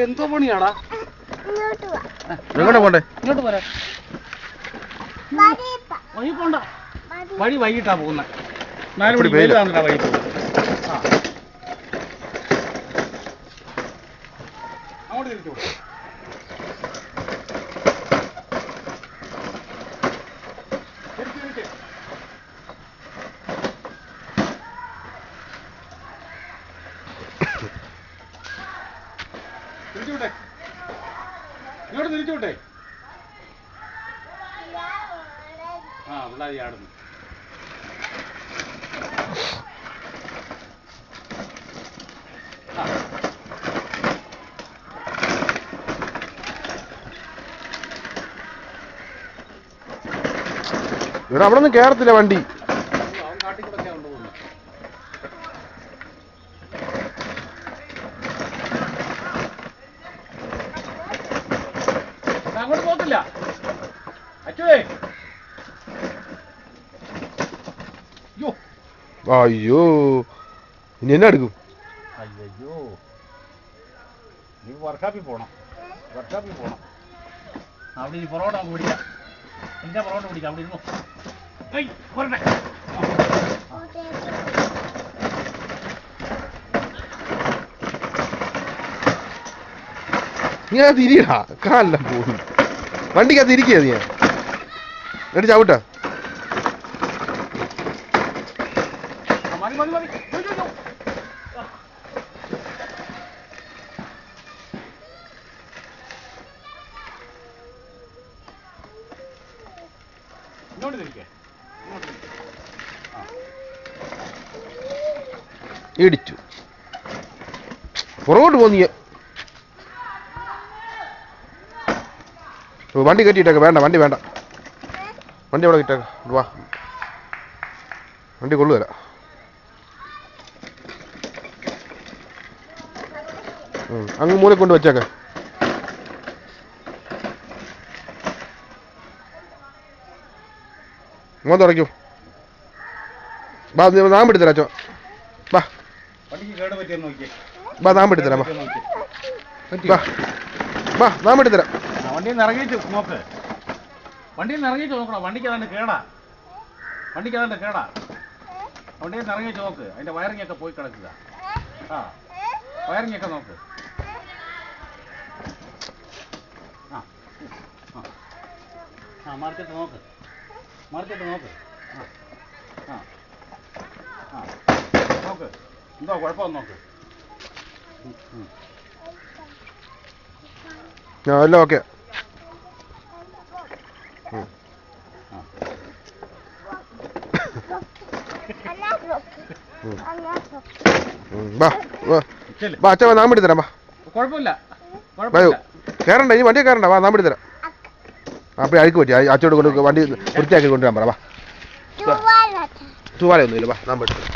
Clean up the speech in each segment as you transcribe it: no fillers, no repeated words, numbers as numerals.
എന്തോ പണിയാടാ? എങ്ങോട്ടാ പോണ്ടേ? ഇങ്ങോട്ട് പോരാ. വഴി പോണ്ട. വഴി വൈകിട്ടാ പോകുന്നത്. 4 മണിക്ക് വെയിലാണല്ലോ വഴി പോകുന്നത്. അങ്ങോട്ട് തിരിച്ചു വിടും. തിരിച്ചുവിട്ടെ. ഇങ്ങോട്ട് തിരിച്ചുവിട്ടെ. ആ പിള്ളേർ ചാടുന്നു. ഇവിടെ അവിടെ ഒന്നും കേറത്തില്ല വണ്ടി. അവൻ കാട്ടിക്കൂടെ കൊണ്ടുപോകുന്നു. അങ്ങോട്ട് പോകത്തില്ല. അച്ഛേ അയ്യോ ഇനി എന്നാ എടുക്കും? അയ്യോ നീ വർക്ക്ഷോപ്പിൽ പോണം. അവിടെ ഈ പൊറോട്ട നമുക്ക് പിടിക്കാം. എൻ്റെ പൊറോട്ട പിടിക്കാം. അവിടെ ഇരുന്നു. പോരട്ടെ. നീ അത് തിരിയടാ. കാലെല്ലാം പോയി. വണ്ടിക്കകത്ത് ഇരിക്കുക നീ. എന്നിട്ട് ചവിട്ടാ. മതി. ഇങ്ങോട്ട് തിരിക്കേ. ഇടിച്ചു. പുറകോട്ട് പോന്നീ. വണ്ടി കെട്ടിയിട്ടേക്ക്. വേണ്ട വണ്ടി വേണ്ട. വണ്ടി അവിടെ കിട്ടേക്ക്. വാ വണ്ടി കൊള്ളുകയില്ല. അങ്ങ് മൂലെ കൊണ്ട് വെച്ചേക്ക. മോൻ തുറയ്ക്കൂ. ബാ നാം പിടിത്തരാ അച്ചോ. ബാ ബാ നാം പിടിത്തരാ. ബാ നാം പിടിത്തരാ. വണ്ടിയിൽ നിന്ന് ഇറങ്ങിച്ചു നോക്ക്. നോക്കണം. വണ്ടിക്ക് അതാണ്ട് കേടാ. വണ്ടിയിൽ നിന്ന് ഇറങ്ങിച്ചു നോക്ക്. അതിന്റെ വയറിംഗ് ഒക്കെ പോയി കിടക്കുക. വയറിംഗ് ഒക്കെ നോക്ക്. മറിച്ചിട്ട് നോക്ക്. നോക്ക് എന്തോ കുഴപ്പമൊന്നും നോക്ക്. എല്ലാം ഓക്കെ. ബാ അച്ഛാ നാം പിടിത്തരാം. ബാ കുഴപ്പമില്ല. കയറണ്ട. ഈ വണ്ടിയെ കയറണ്ട. വാ നാം പിടിത്തരാം. അപ്പൊ അഴുക്ക് പറ്റി. അച്ചോട് കൊണ്ട് വണ്ടി വൃത്തിയാക്കി കൊണ്ടുവരാൻ പറ. വാ തൂവാലൊന്നുമില്ല. വാ നാം പിടിത്തരാം.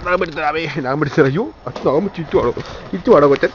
നാം പിടിത്തരാമേ. നാം പിടിത്തരാം. അയ്യോ അത് നാം ചുറ്റുവാണോ കൊച്ചൻ?